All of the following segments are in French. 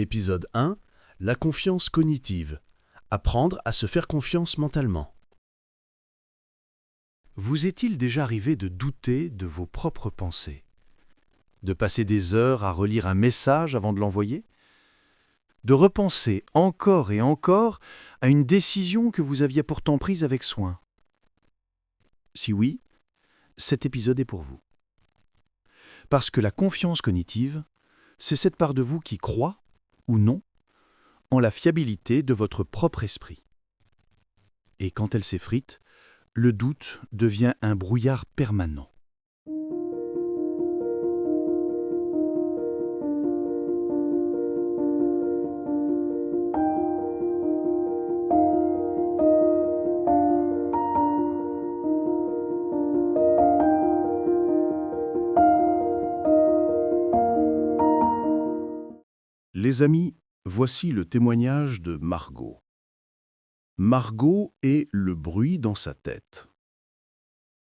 Épisode 1. La confiance cognitive. Apprendre à se faire confiance mentalement. Vous est-il déjà arrivé de douter de vos propres pensées? De passer des heures à relire un message avant de l'envoyer? De repenser encore et encore à une décision que vous aviez pourtant prise avec soin? Si oui, cet épisode est pour vous. Parce que la confiance cognitive, c'est cette part de vous qui croit, ou non, en la fiabilité de votre propre esprit. Et quand elle s'effrite, le doute devient un brouillard permanent. Les amis, voici le témoignage de Margot. Margot est le bruit dans sa tête.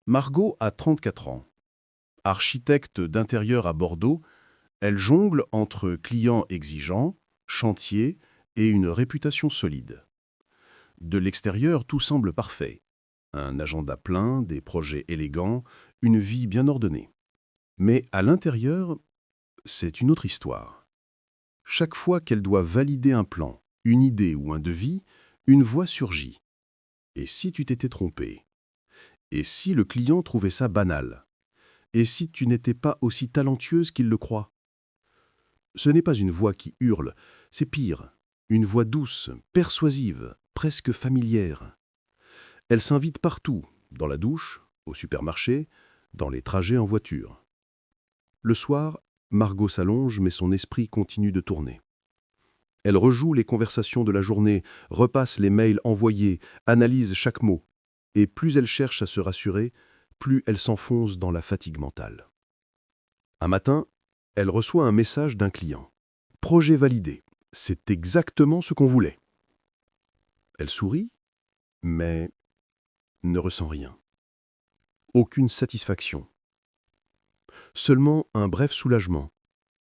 Margot a 34 ans. Architecte d'intérieur à Bordeaux, elle jongle entre clients exigeants, chantiers et une réputation solide. De l'extérieur, tout semble parfait. Un agenda plein, des projets élégants, une vie bien ordonnée. Mais à l'intérieur, c'est une autre histoire. Chaque fois qu'elle doit valider un plan, une idée ou un devis, une voix surgit. Et si tu t'étais trompé? Et si le client trouvait ça banal? Et si tu n'étais pas aussi talentueuse qu'il le croit? Ce n'est pas une voix qui hurle, c'est pire, une voix douce, persuasive, presque familière. Elle s'invite partout, dans la douche, au supermarché, dans les trajets en voiture. Le soir, Margot s'allonge, mais son esprit continue de tourner. Elle rejoue les conversations de la journée, repasse les mails envoyés, analyse chaque mot. Et plus elle cherche à se rassurer, plus elle s'enfonce dans la fatigue mentale. Un matin, elle reçoit un message d'un client. « Projet validé. C'est exactement ce qu'on voulait. » Elle sourit, mais ne ressent rien. Aucune satisfaction. Seulement un bref soulagement,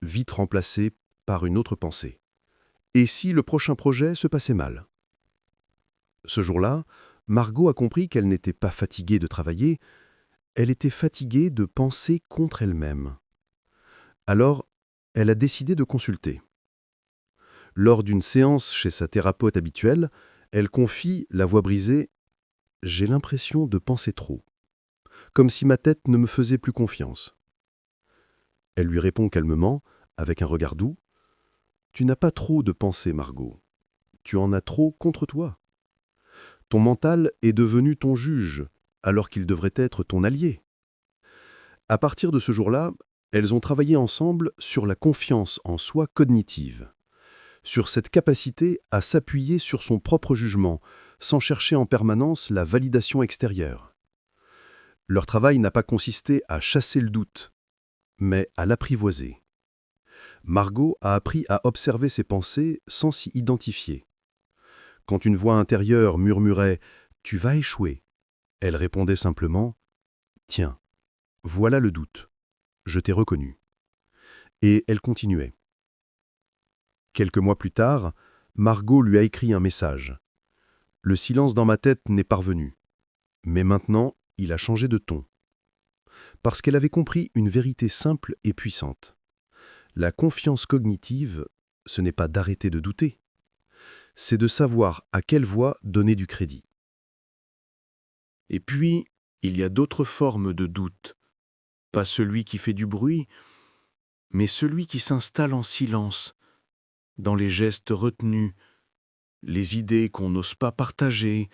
vite remplacé par une autre pensée. Et si le prochain projet se passait mal? Ce jour-là, Margot a compris qu'elle n'était pas fatiguée de travailler, elle était fatiguée de penser contre elle-même. Alors, elle a décidé de consulter. Lors d'une séance chez sa thérapeute habituelle, elle confie, la voix brisée, « J'ai l'impression de penser trop, comme si ma tête ne me faisait plus confiance. » Elle lui répond calmement, avec un regard doux, « Tu n'as pas trop de pensées, Margot. Tu en as trop contre toi. Ton mental est devenu ton juge, alors qu'il devrait être ton allié. » À partir de ce jour-là, elles ont travaillé ensemble sur la confiance en soi cognitive, sur cette capacité à s'appuyer sur son propre jugement, sans chercher en permanence la validation extérieure. Leur travail n'a pas consisté à chasser le doute, mais à l'apprivoiser. Margot a appris à observer ses pensées sans s'y identifier. Quand une voix intérieure murmurait « Tu vas échouer », elle répondait simplement « Tiens, voilà le doute, je t'ai reconnu. » Et elle continuait. Quelques mois plus tard, Margot lui a écrit un message. « Le silence dans ma tête n'est pas revenu. Mais maintenant, il a changé de ton. » Parce qu'elle avait compris une vérité simple et puissante. La confiance cognitive, ce n'est pas d'arrêter de douter. C'est de savoir à quelle voix donner du crédit. Et puis, il y a d'autres formes de doute. Pas celui qui fait du bruit, mais celui qui s'installe en silence, dans les gestes retenus, les idées qu'on n'ose pas partager,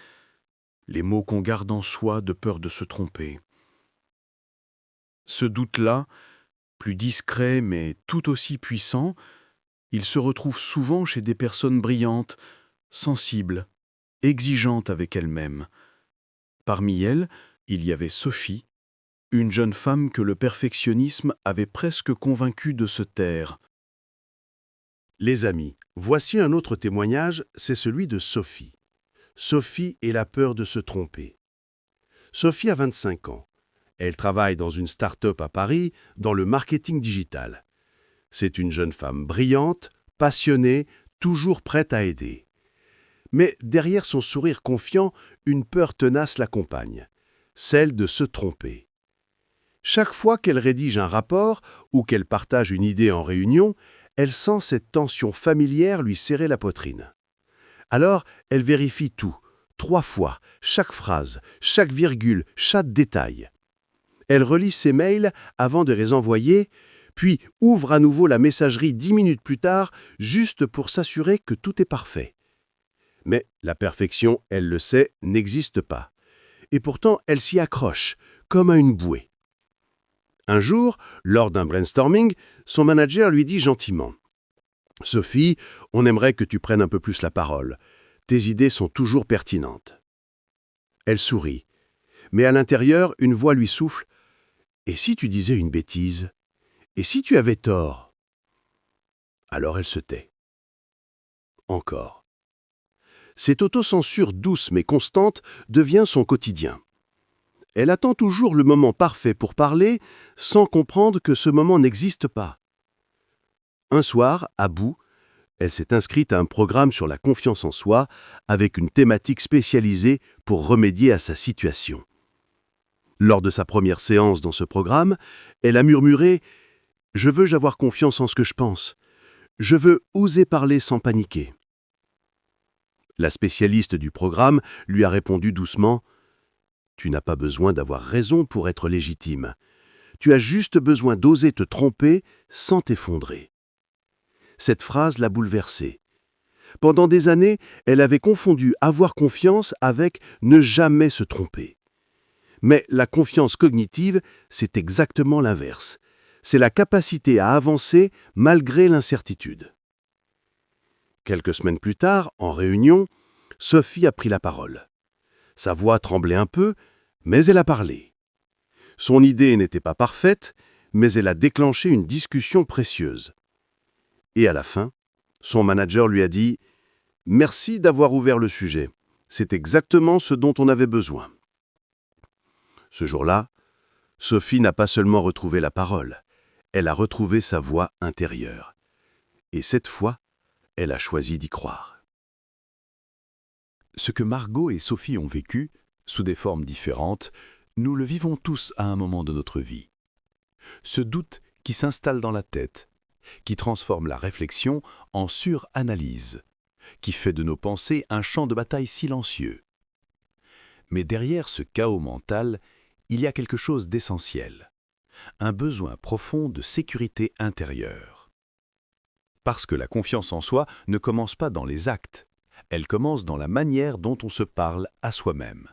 les mots qu'on garde en soi de peur de se tromper. Ce doute-là, plus discret mais tout aussi puissant, il se retrouve souvent chez des personnes brillantes, sensibles, exigeantes avec elles-mêmes. Parmi elles, il y avait Sophie, une jeune femme que le perfectionnisme avait presque convaincue de se taire. Les amis, voici un autre témoignage, c'est celui de Sophie. Sophie et la peur de se tromper. Sophie a 25 ans. Elle travaille dans une start-up à Paris, dans le marketing digital. C'est une jeune femme brillante, passionnée, toujours prête à aider. Mais derrière son sourire confiant, une peur tenace l'accompagne, celle de se tromper. Chaque fois qu'elle rédige un rapport ou qu'elle partage une idée en réunion, elle sent cette tension familière lui serrer la poitrine. Alors, elle vérifie tout, 3 fois, chaque phrase, chaque virgule, chaque détail. Elle relit ses mails avant de les envoyer, puis ouvre à nouveau la messagerie 10 minutes plus tard, juste pour s'assurer que tout est parfait. Mais la perfection, elle le sait, n'existe pas. Et pourtant, elle s'y accroche, comme à une bouée. Un jour, lors d'un brainstorming, son manager lui dit gentiment « Sophie, on aimerait que tu prennes un peu plus la parole. Tes idées sont toujours pertinentes. » Elle sourit, mais à l'intérieur, une voix lui souffle « Et si tu disais une bêtise? Et si tu avais tort ?» Alors elle se tait. Encore. Cette autocensure douce mais constante devient son quotidien. Elle attend toujours le moment parfait pour parler, sans comprendre que ce moment n'existe pas. Un soir, à bout, elle s'est inscrite à un programme sur la confiance en soi, avec une thématique spécialisée pour remédier à sa situation. Lors de sa première séance dans ce programme, elle a murmuré « Je veux avoir confiance en ce que je pense. Je veux oser parler sans paniquer. » La spécialiste du programme lui a répondu doucement « Tu n'as pas besoin d'avoir raison pour être légitime. Tu as juste besoin d'oser te tromper sans t'effondrer. » Cette phrase l'a bouleversée. Pendant des années, elle avait confondu avoir confiance avec ne jamais se tromper. Mais la confiance cognitive, c'est exactement l'inverse. C'est la capacité à avancer malgré l'incertitude. Quelques semaines plus tard, en réunion, Sophie a pris la parole. Sa voix tremblait un peu, mais elle a parlé. Son idée n'était pas parfaite, mais elle a déclenché une discussion précieuse. Et à la fin, son manager lui a dit « Merci d'avoir ouvert le sujet. C'est exactement ce dont on avait besoin. » Ce jour-là, Sophie n'a pas seulement retrouvé la parole, elle a retrouvé sa voix intérieure. Et cette fois, elle a choisi d'y croire. Ce que Margot et Sophie ont vécu, sous des formes différentes, nous le vivons tous à un moment de notre vie. Ce doute qui s'installe dans la tête, qui transforme la réflexion en suranalyse, qui fait de nos pensées un champ de bataille silencieux. Mais derrière ce chaos mental, il y a quelque chose d'essentiel, un besoin profond de sécurité intérieure. Parce que la confiance en soi ne commence pas dans les actes, elle commence dans la manière dont on se parle à soi-même.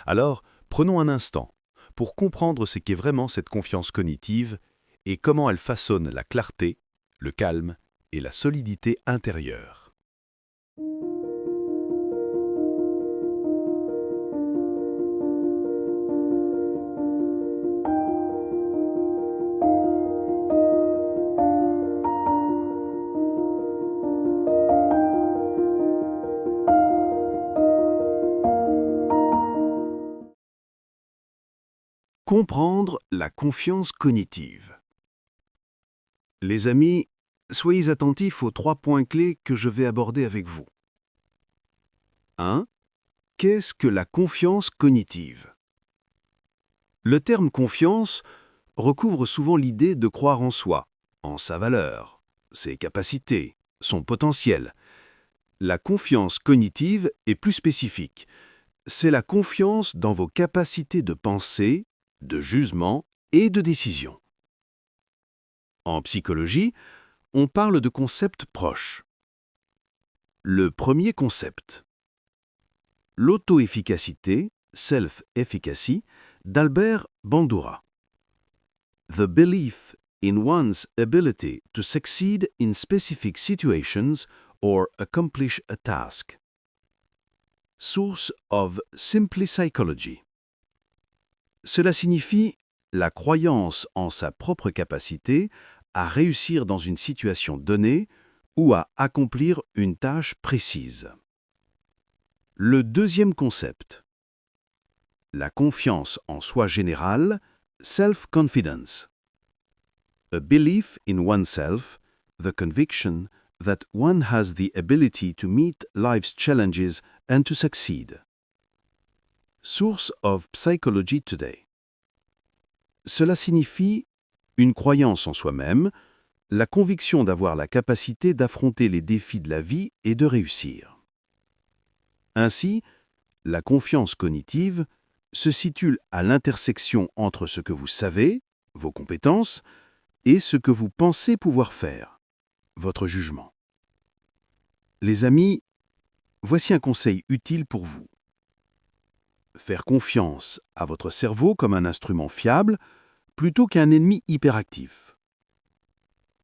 Alors, prenons un instant pour comprendre ce qu'est vraiment cette confiance cognitive et comment elle façonne la clarté, le calme et la solidité intérieure. Comprendre la confiance cognitive. Les amis, soyez attentifs aux 3 points clés que je vais aborder avec vous. 1. Qu'est-ce que la confiance cognitive? Le terme confiance recouvre souvent l'idée de croire en soi, en sa valeur, ses capacités, son potentiel. La confiance cognitive est plus spécifique. C'est la confiance dans vos capacités de pensée, de jugement et de décision. En psychologie, on parle de concepts proches. Le premier concept. L'auto-efficacité, self-efficacy, d'Albert Bandura. The belief in one's ability to succeed in specific situations or accomplish a task. Source of Simply Psychology. Cela signifie la croyance en sa propre capacité à réussir dans une situation donnée ou à accomplir une tâche précise. Le deuxième concept. La confiance en soi générale, self-confidence. A belief in oneself, the conviction that one has the ability to meet life's challenges and to succeed. Source of Psychology Today. Cela signifie une croyance en soi-même, la conviction d'avoir la capacité d'affronter les défis de la vie et de réussir. Ainsi, la confiance cognitive se situe à l'intersection entre ce que vous savez, vos compétences, et ce que vous pensez pouvoir faire, votre jugement. Les amis, voici un conseil utile pour vous. Faire confiance à votre cerveau comme un instrument fiable plutôt qu'un ennemi hyperactif.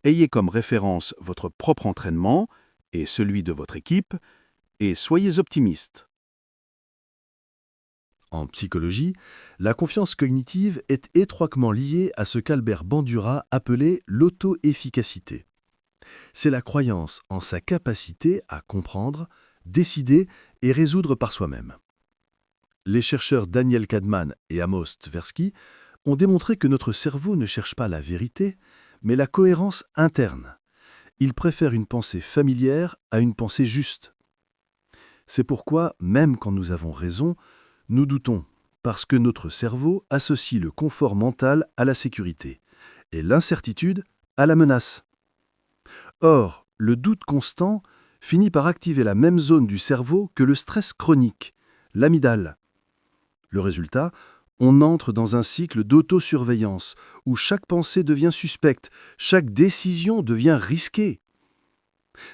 Ayez comme référence votre propre entraînement et celui de votre équipe et soyez optimistes. En psychologie, la confiance cognitive est étroitement liée à ce qu'Albert Bandura appelait l'auto-efficacité. C'est la croyance en sa capacité à comprendre, décider et résoudre par soi-même. Les chercheurs Daniel Kahneman et Amos Tversky ont démontré que notre cerveau ne cherche pas la vérité, mais la cohérence interne. Il préfère une pensée familière à une pensée juste. C'est pourquoi, même quand nous avons raison, nous doutons, parce que notre cerveau associe le confort mental à la sécurité et l'incertitude à la menace. Or, le doute constant finit par activer la même zone du cerveau que le stress chronique, l'amygdale. Le résultat, on entre dans un cycle d'autosurveillance où chaque pensée devient suspecte, chaque décision devient risquée.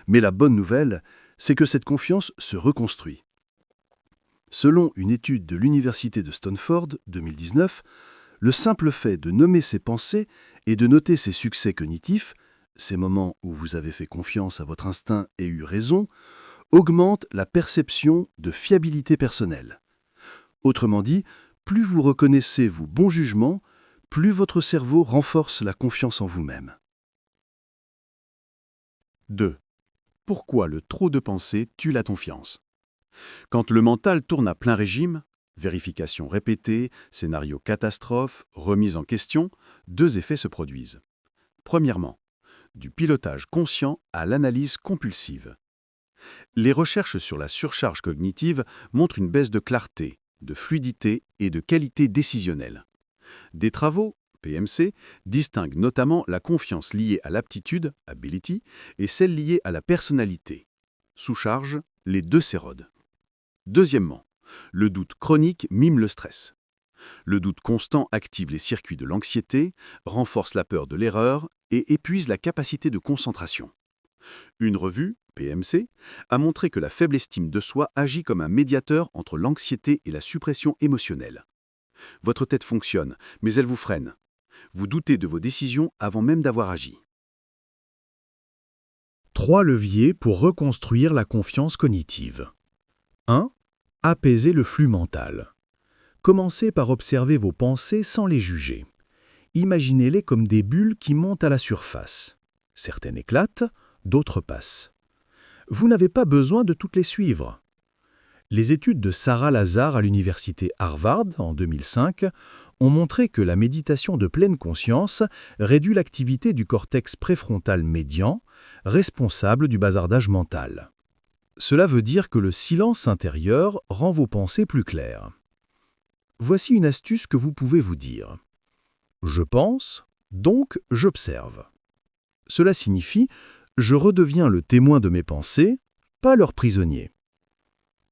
Mais la bonne nouvelle, c'est que cette confiance se reconstruit. Selon une étude de l'Université de Stanford, 2019, le simple fait de nommer ses pensées et de noter ses succès cognitifs, ces moments où vous avez fait confiance à votre instinct et eu raison, augmente la perception de fiabilité personnelle. Autrement dit, plus vous reconnaissez vos bons jugements, plus votre cerveau renforce la confiance en vous-même. 2. Pourquoi le trop de pensées tue la confiance? Quand le mental tourne à plein régime, vérification répétée, scénario catastrophe, remise en question, deux effets se produisent. Premièrement, du pilotage conscient à l'analyse compulsive. Les recherches sur la surcharge cognitive montrent une baisse de clarté, de fluidité et de qualité décisionnelle. Des travaux, PMC, distinguent notamment la confiance liée à l'aptitude, ability, et celle liée à la personnalité. Sous-charge, les deux s'érodent. Deuxièmement, le doute chronique mime le stress. Le doute constant active les circuits de l'anxiété, renforce la peur de l'erreur et épuise la capacité de concentration. Une revue, PMC, a montré que la faible estime de soi agit comme un médiateur entre l'anxiété et la suppression émotionnelle. Votre tête fonctionne, mais elle vous freine. Vous doutez de vos décisions avant même d'avoir agi. 3 leviers pour reconstruire la confiance cognitive. 1. Apaiser le flux mental. Commencez par observer vos pensées sans les juger. Imaginez-les comme des bulles qui montent à la surface. Certaines éclatent, d'autres passent. Vous n'avez pas besoin de toutes les suivre. Les études de Sarah Lazar à l'université Harvard en 2005 ont montré que la méditation de pleine conscience réduit l'activité du cortex préfrontal médian, responsable du bazardage mental. Cela veut dire que le silence intérieur rend vos pensées plus claires. Voici une astuce que vous pouvez vous dire. Je pense, donc j'observe. Cela signifie je redeviens le témoin de mes pensées, pas leur prisonnier.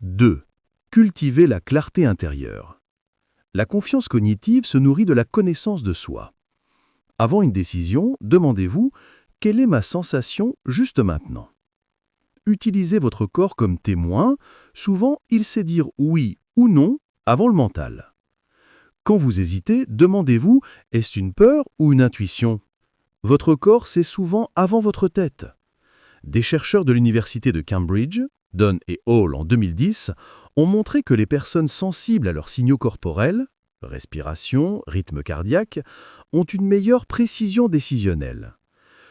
2. Cultiver la clarté intérieure. La confiance cognitive se nourrit de la connaissance de soi. Avant une décision, demandez-vous « Quelle est ma sensation juste maintenant ?» Utilisez votre corps comme témoin, souvent il sait dire oui ou non avant le mental. Quand vous hésitez, demandez-vous « Est-ce une peur ou une intuition ?» Votre corps sait souvent avant votre tête. Des chercheurs de l'université de Cambridge, Dunn et Hall en 2010, ont montré que les personnes sensibles à leurs signaux corporels, respiration, rythme cardiaque, ont une meilleure précision décisionnelle.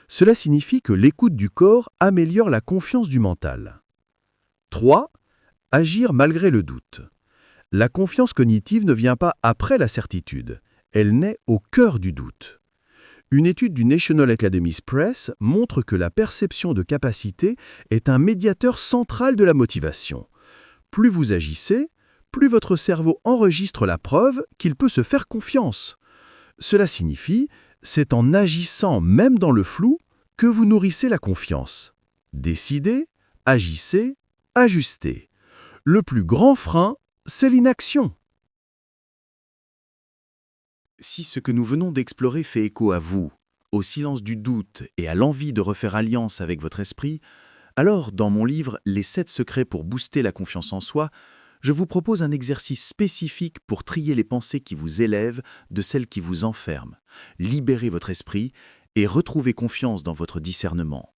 Cela signifie que l'écoute du corps améliore la confiance du mental. 3. Agir malgré le doute. La confiance cognitive ne vient pas après la certitude, elle naît au cœur du doute. Une étude du National Academies Press montre que la perception de capacité est un médiateur central de la motivation. Plus vous agissez, plus votre cerveau enregistre la preuve qu'il peut se faire confiance. Cela signifie, c'est en agissant même dans le flou que vous nourrissez la confiance. Décidez, agissez, ajustez. Le plus grand frein, c'est l'inaction. Si ce que nous venons d'explorer fait écho à vous, au silence du doute et à l'envie de refaire alliance avec votre esprit, alors dans mon livre « Les 7 secrets pour booster la confiance en soi », je vous propose un exercice spécifique pour trier les pensées qui vous élèvent de celles qui vous enferment, libérer votre esprit et retrouver confiance dans votre discernement.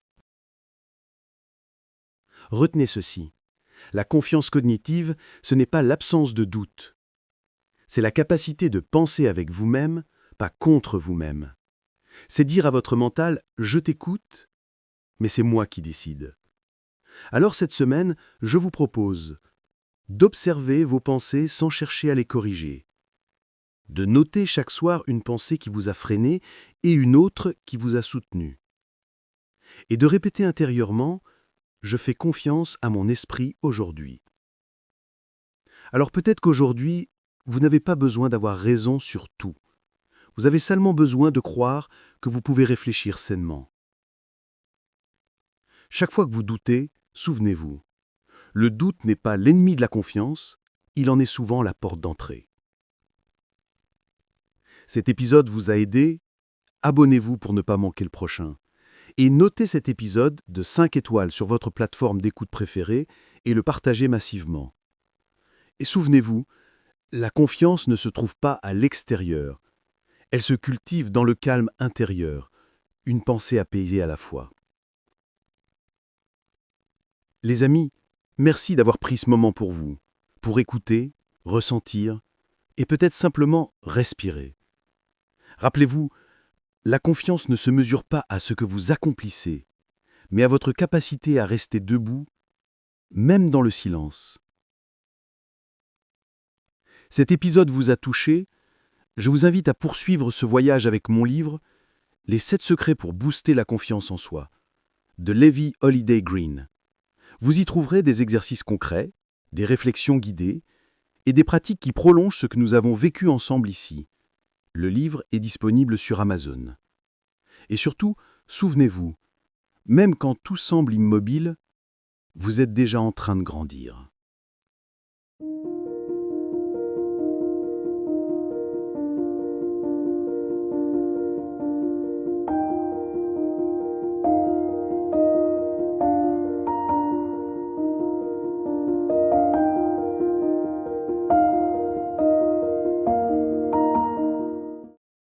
Retenez ceci. La confiance cognitive, ce n'est pas l'absence de doute. C'est la capacité de penser avec vous-même, pas contre vous-même. C'est dire à votre mental « je t'écoute », mais c'est moi qui décide. Alors cette semaine, je vous propose d'observer vos pensées sans chercher à les corriger, de noter chaque soir une pensée qui vous a freiné et une autre qui vous a soutenu, et de répéter intérieurement « je fais confiance à mon esprit aujourd'hui ». Alors peut-être qu'aujourd'hui, vous n'avez pas besoin d'avoir raison sur tout. Vous avez seulement besoin de croire que vous pouvez réfléchir sainement. Chaque fois que vous doutez, souvenez-vous, le doute n'est pas l'ennemi de la confiance, il en est souvent la porte d'entrée. Cet épisode vous a aidé? Abonnez-vous pour ne pas manquer le prochain. Et notez cet épisode de 5 étoiles sur votre plateforme d'écoute préférée et le partagez massivement. Et souvenez-vous, la confiance ne se trouve pas à l'extérieur. Elle se cultive dans le calme intérieur, une pensée apaisée à la fois. Les amis, merci d'avoir pris ce moment pour vous, pour écouter, ressentir et peut-être simplement respirer. Rappelez-vous, la confiance ne se mesure pas à ce que vous accomplissez, mais à votre capacité à rester debout, même dans le silence. Cet épisode vous a touché? Je vous invite à poursuivre ce voyage avec mon livre « Les 7 secrets pour booster la confiance en soi » de Levi Holiday Green. Vous y trouverez des exercices concrets, des réflexions guidées et des pratiques qui prolongent ce que nous avons vécu ensemble ici. Le livre est disponible sur Amazon. Et surtout, souvenez-vous, même quand tout semble immobile, vous êtes déjà en train de grandir.